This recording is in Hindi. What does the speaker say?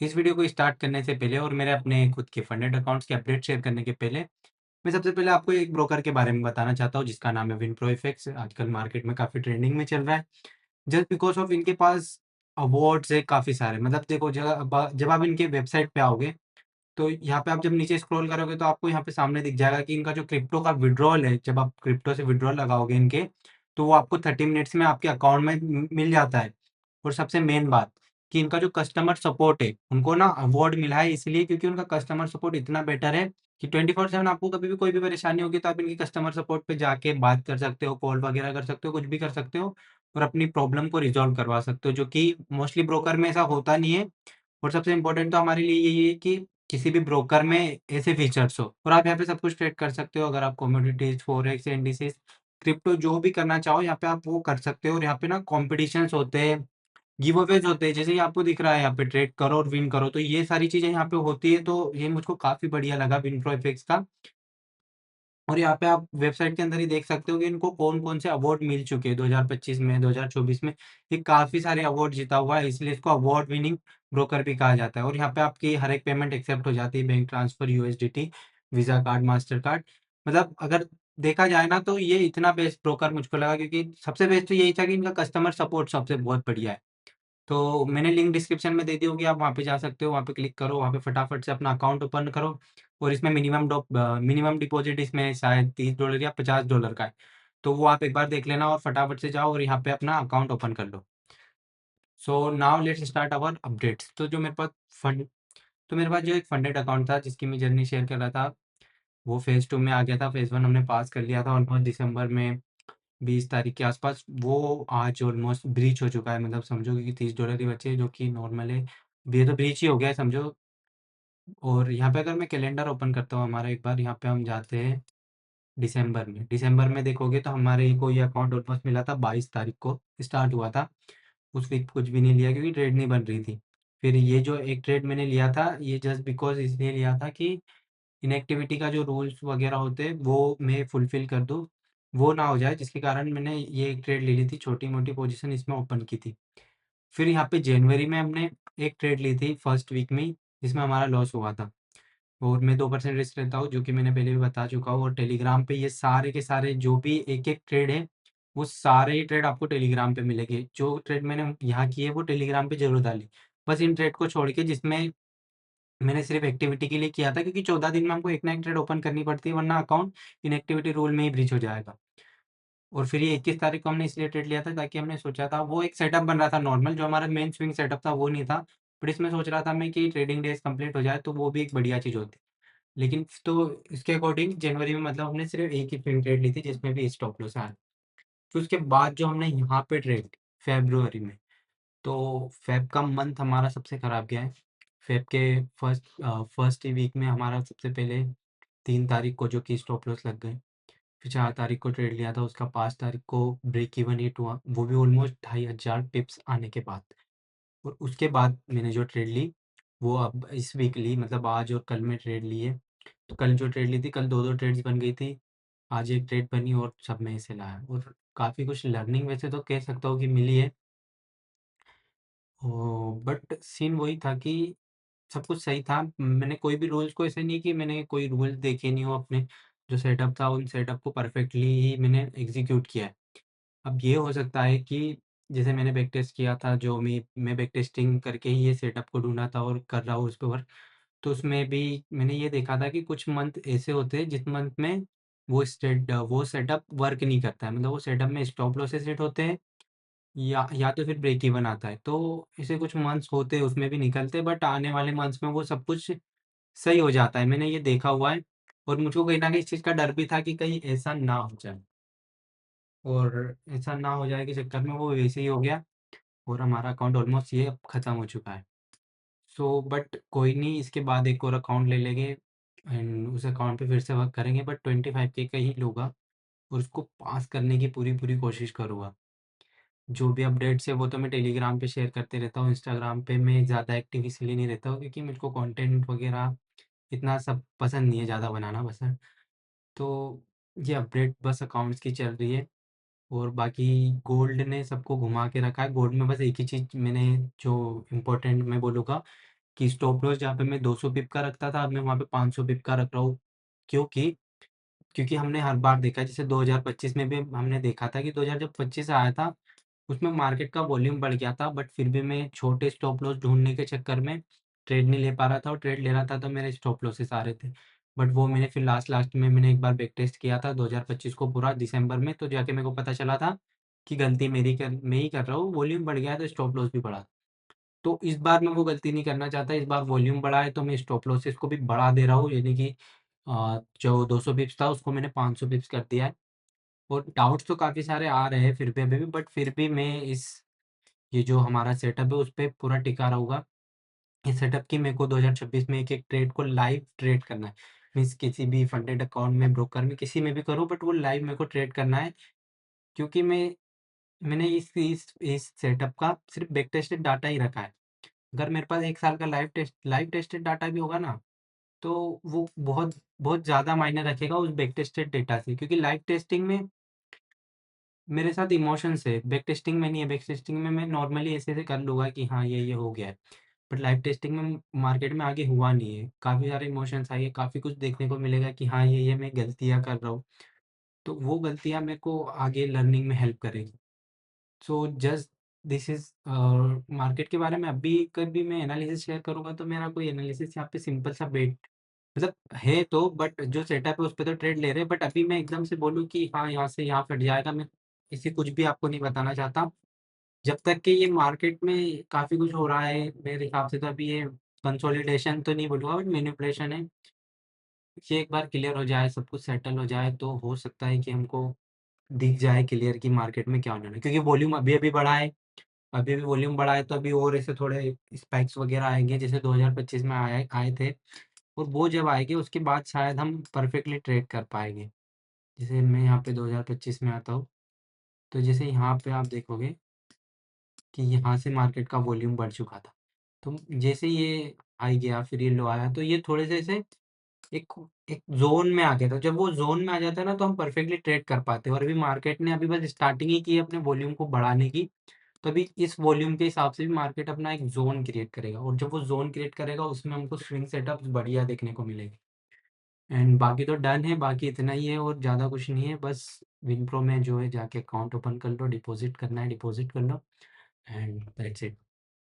इस वीडियो को स्टार्ट करने से पहले और मेरे अपने खुद के फंडेड अकाउंट्स के अपडेट शेयर करने के पहले, मैं सबसे पहले आपको एक ब्रोकर के बारे में बताना चाहता हूँ जिसका नाम है विनप्रो एफएक्स। आजकल मार्केट में काफ़ी ट्रेंडिंग में चल रहा है जस्ट बिकॉज़ ऑफ इनके पास अवार्ड्स है काफ़ी सारे। मतलब देखो जब आप इनके वेबसाइट पे आओगे, तो यहाँ पे आप जब नीचे स्क्रॉल करोगे तो आपको यहाँ पे सामने दिख जाएगा कि इनका जो क्रिप्टो का विड्रॉल है, जब आप क्रिप्टो से विड्रॉल लगाओगे इनके, तो वो आपको 30 मिनट्स में आपके अकाउंट में मिल जाता है। और सबसे मेन बात कि इनका जो कस्टमर सपोर्ट है, उनको ना अवार्ड मिला है इसलिए क्योंकि उनका कस्टमर सपोर्ट इतना बेटर है कि 24/7 आपको कभी भी कोई भी परेशानी होगी तो आप इनकी कस्टमर सपोर्ट पे जाके बात कर सकते हो, कॉल वगैरह कर सकते हो, कुछ भी कर सकते हो और अपनी प्रॉब्लम को रिज़ॉल्व करवा सकते हो, जो कि मोस्टली ब्रोकर में ऐसा होता नहीं है। और सबसे इम्पोर्टेंट तो हमारे लिए यही है कि किसी भी ब्रोकर में ऐसे फीचर्स हो और आप यहाँ पे सब कुछ ट्रेड कर सकते हो। अगर आप कमोडिटीज, फॉरेक्स, इंडिसेस, क्रिप्टो जो भी करना चाहो यहाँ पे आप वो कर सकते हो। और यहाँ पे ना कॉम्पिटिशन्स होते हैं, गिव अवेज होते हैं, जैसे कि आपको दिख रहा है यहाँ पे ट्रेड करो और विन करो, तो ये सारी चीजें यहाँ पे होती है। तो ये मुझको काफी बढ़िया लगा विनप्रो एफएक्स का। और यहाँ पे आप वेबसाइट के अंदर ही देख सकते हो कि इनको कौन-कौन से अवार्ड मिल चुके हैं 2025 में, 2024 में। ये काफ़ी सारे अवार्ड जीता हुआ है, इसलिए इसको अवार्ड विनिंग ब्रोकर भी कहा जाता है। और यहाँ पे आपकी हर एक पेमेंट एक्सेप्ट हो जाती है, bank transfer, USDT, visa card, master card. मतलब अगर देखा जाए ना तो ये इतना बेस्ट ब्रोकर मुझको लगा क्योंकि सबसे बेस्ट तो यही था कि इनका कस्टमर सपोर्ट सबसे बहुत बढ़िया है। तो मैंने लिंक डिस्क्रिप्शन में दे दी होगी, आप वहाँ पे जा सकते हो, वहाँ पे क्लिक करो, वहाँ पे फटाफट से अपना अकाउंट ओपन करो। और इसमें मिनिमम डिपॉज़िट इसमें शायद $30 या $50 का है। तो वो आप एक बार देख लेना और फटाफट से जाओ और यहाँ पे अपना अकाउंट ओपन कर लो। So now let's start our updates. Fund मेरे पास जो एक फंडेड अकाउंट था जिसकी मैं जर्नी शेयर कर रहा था, वो फ़ेज़ 2 में आ गया था। फ़ेज़ 1 हमने पास कर लिया था ऑलमोस्ट दिसंबर में 20 तारीख के आसपास। वो आज ऑलमोस्ट ब्रीच हो चुका है, मतलब समझो कि $30 ही बचे हैं, जो कि नॉर्मल है। ये तो ब्रीच ही हो गया है समझो। और यहाँ पे अगर मैं कैलेंडर ओपन करता हूँ हमारा, एक बार यहाँ पे हम जाते हैं दिसंबर में। दिसंबर में देखोगे तो हमारे को ये अकाउंट ऑलमोस्ट मिला था 22 तारीख को स्टार्ट हुआ था। उस वीक कुछ भी नहीं लिया क्योंकि ट्रेड नहीं बन रही थी। फिर ये जो एक ट्रेड मैंने लिया था, ये जस्ट बिकॉज़ इसलिए लिया था कि इनएक्टिविटी का जो रूल्स वगैरह होते हैं वो मैं फुलफ़िल कर दूँ, वो ना हो जाए, जिसके कारण मैंने ये एक ट्रेड ले ली थी, छोटी-मोटी पोज़ीशन इसमें ओपन की थी। फिर यहाँ पे जनवरी में हमने एक ट्रेड ली थी फर्स्ट वीक में ही, जिसमें हमारा लॉस हुआ था। और मैं 2% रिस्क लेता हूँ, जो कि मैंने पहले भी बता चुका हूँ। और टेलीग्राम पे ये सारे के सारे जो भी एक-एक ट्रेड है, वो सारे ही ट्रेड आपको टेलीग्राम पे मिलेंगे। जो ट्रेड मैंने यहाँ की है वो टेलीग्राम पे ज़रूर डाली। बस इन ट्रेड को छोड़ के जिसमें मैंने सिर्फ़ एक्टिविटी के लिए किया था, क्योंकि 14 दिन में हमको एक ना एक ट्रेड ओपन करनी पड़ती है, वरना अकाउंट इनएक्टिविटी रूल में ही ब्रीच हो जाएगा। और फिर ये 21 तारीख को हमने इसलिए ट्रेड लिया था ताकि हमने सोचा था, वो एक सेटअप बन रहा था नॉर्मल, जो हमारा मेन स्विंग सेटअप था वो नहीं था। बट इसमें सोच रहा था मैं कि ट्रेडिंग डेज़ कंप्लीट हो जाए तो वो भी एक बढ़िया चीज़ होती। लेकिन तो इसके अकॉर्डिंग जनवरी में मतलब हमने सिर्फ़ एक ही स्विंग ट्रेड ली थी जिसमें भी स्टॉप लॉस आया। फिर उसके बाद जो हमने यहाँ पे ट्रेड फ़रवरी में, तो फ़ेब का मंथ हमारा सबसे खराब गया है। फ़ेब के फर्स्ट ही वीक में हमारा सबसे पहले 3 तारीख को जो कि स्टॉप लॉस लग गए। फिर 4 तारीख को ट्रेड लिया था, उसका 5 तारीख को ब्रेक इवन हिट हुआ, वो भी ऑलमोस्ट 2500 पिप्स आने के बाद। और उसके बाद मैंने जो ट्रेड ली, वो अब इस वीक ली, मतलब आज और कल में ट्रेड ली है। तो कल जो ट्रेड ली थी, कल 2-2 ट्रेड्स बन गई थी। आज एक ट्रेड बनी और सब में इसे लाया और काफ़ी कुछ लर्निंग वैसे तो कह सकता हूँ कि मिली है। बट सीन वही था कि सब कुछ सही था। मैंने कोई भी रूल्स को, ऐसे नहीं कि मैंने कोई रूल्स देखे नहीं हो अपने, जो सेटअप था उन सेटअप को परफेक्टली ही मैंने एग्ज़ीक्यूट किया है। अब ये हो सकता है कि जैसे मैंने बैक टेस्ट किया था, जो मैं बैक टेस्टिंग करके ही ये सेटअप को ढूँढा था और कर रहा हूँ उस पे वर्क। तो उसमें भी मैंने ये देखा था कि कुछ मंथ ऐसे होते हैं जिस मंथ में वो सेटअप वर्क नहीं करता है। मतलब वो सेटअप में स्टॉप लॉसेस हिट होते हैं या तो फिर ब्रेक इवन आता है। तो ऐसे कुछ मंथ्स होते हैं उसमें भी निकलते हैं, बट आने वाले मंथ्स में वो सब कुछ सही हो जाता है। मैंने ये देखा हुआ है और मुझको कहीं न कहीं इस चीज़ का डर भी था कि कहीं ऐसा ना हो जाए। और ऐसा ना हो जाए के चक्कर में वो वैसे ही हो गया और हमारा अकाउंट ऑलमोस्ट ये अब खत्म हो चुका है। सो बट कोई नहीं, इसके बाद एक और अकाउंट ले लेंगे एंड उस अकाउंट पे फिर से वर्क करेंगे, बट 25K का ही लूँगा और उसको पास करने की पूरी-पूरी कोशिश करूँगा। जो भी अपडेट्स है वो तो मैं टेलीग्राम पे शेयर करते रहता हूँ, इंस्टाग्राम पे मैं ज़्यादा एक्टिव इसलिए नहीं रहता हूँ क्योंकि मुझको कंटेंट वगैरह इतना सब पसंद नहीं है ज़्यादा बनाना पसंद। तो ये अपडेट बस अकाउंट्स की चल रही है और बाकी गोल्ड ने सबको घुमा के रखा है। गोल्ड में बस एक ही चीज़ मैंने जो इम्पोर्टेंट मैं बोलूँगा कि स्टॉप लॉस जहाँ पे मैं 200 पिप का रखता था, अब मैं वहाँ पे 500 पिप का रख रहा हूँ। क्योंकि क्योंकि हमने हर बार देखा है, जैसे 2025 में भी हमने देखा था कि 2000 जब 25 आया था, उसमें मार्केट का वॉल्यूम बढ़ गया था, बट फिर भी मैं छोटे स्टॉप लॉस ढूँढने के चक्कर में ट्रेड नहीं ले पा रहा था, और ट्रेड ले रहा था तो मेरे स्टॉप लॉसेस आ रहे थे। बट वो मैंने फिर लास्ट में मैंने एक बार बैक टेस्ट किया था 2025 को पूरा दिसंबर में, तो जाके मेरे को पता चला था कि गलती मैं ही कर रहा हूँ, वॉल्यूम बढ़ गया है तो स्टॉप लॉस भी बढ़ा। तो इस बार मैं वो गलती नहीं करना चाहता, इस बार वॉल्यूम बढ़ा है तो मैं स्टॉप लॉसेस को भी बढ़ा दे रहा हूँ, यानी कि जो 200 पिप्स था उसको मैंने 500 पिप्स कर दिया है। और डाउट्स तो काफ़ी सारे आ रहे हैं फिर भी अभी भी, बट फिर भी मैं इस ये जो हमारा सेटअप है उस पे पूरा टिका रहूँगा। इस सेटअप की मेरे को 2026 में एक-एक ट्रेड को लाइव ट्रेड करना है। मीन्स किसी भी फंडेड अकाउंट में, ब्रोकर में, किसी में भी करूँ, बट वो लाइव मेरे को ट्रेड करना है, क्योंकि मैंने इस सेटअप का सिर्फ़ बैक टेस्टेड डाटा ही रखा है। अगर मेरे पास 1 साल का लाइव टेस्टेड डाटा भी होगा ना, तो वो बहुत बहुत ज़्यादा मायने रखेगा उस बैक टेस्टेड डेटा से, क्योंकि लाइव टेस्टिंग में मेरे साथ इमोशंस है, बैक टेस्टिंग में नहीं है। बैक टेस्टिंग में मैं नॉर्मली ऐसे-ऐसे कर लूँगा कि हाँ, ये हो गया है। बट लाइव टेस्टिंग में मार्केट में आगे हुआ नहीं है। काफ़ी सारे इमोशंस आएँगे, काफ़ी कुछ देखने को मिलेगा कि हाँ, ये मैं गलतियाँ कर रहा हूँ। तो वो गलतियाँ मेरे को आगे लर्निंग में हेल्प करेगी। So just this is market के बारे में अभी कभी मैं एनालिसिस शेयर करूँगा तो मेरा कोई एनालिसिस यहाँ पे सिंपल सा बेट मतलब है तो, बट जो सेटअप है उस पे तो ट्रेड ले रहे हैं, बट अभी मैं एकदम से बोलूँ कि हाँ, यहाँ से यहाँ कट जाएगा, मैं इसे कुछ भी आपको नहीं बताना चाहता। जब तक कि ये मार्केट में काफ़ी कुछ हो रहा है, मेरे हिसाब से तो अभी ये कंसोलिडेशन तो नहीं बोलूँगा, बट मैनिपुलेशन है। ये एक बार क्लियर हो जाए, सब कुछ सेटल हो जाए, तो हो सकता है कि हमको दिख जाए क्लियर कि मार्केट में क्या होने वाला है। क्योंकि वॉल्यूम अभी-अभी बढ़ा है, अभी भी वॉल्यूम बढ़ा है, तो अभी और ऐसे थोड़े स्पाइक्स वगैरह आएँगे जैसे 2025 में आए आए थे, और वो जब आएँगे उसके बाद शायद हम परफेक्टली ट्रेड कर पाएँगे। जैसे मैं यहाँ पे 2025 में आता हूँ, तो जैसे यहाँ पे आप देखोगे कि यहाँ से मार्केट का वॉल्यूम बढ़ चुका था। तो जैसे ये हाई गया, फिर ये लो आया, तो ये थोड़े से ऐसे एक एक ज़ोन में आ गया था। जब वो ज़ोन में आ जाता है ना, तो हम परफेक्टली ट्रेड कर पाते हैं, और अभी मार्केट ने अभी बस स्टार्टिंग ही की है अपने वॉल्यूम को बढ़ाने की। तो अभी इस वॉल्यूम के हिसाब से भी मार्केट अपना एक ज़ोन क्रिएट करेगा, और जब वो ज़ोन क्रिएट करेगा उसमें हमको स्विंग सेटअप्स बढ़िया देखने को मिलेंगे। एंड बाकी तो डन है, बाकी इतना ही है और ज़्यादा कुछ नहीं है। बस विनप्रो में जो है जाके अकाउंट ओपन कर लो, डिपॉज़िट करना है डिपॉज़िट कर लो, एंड दैट्स इट।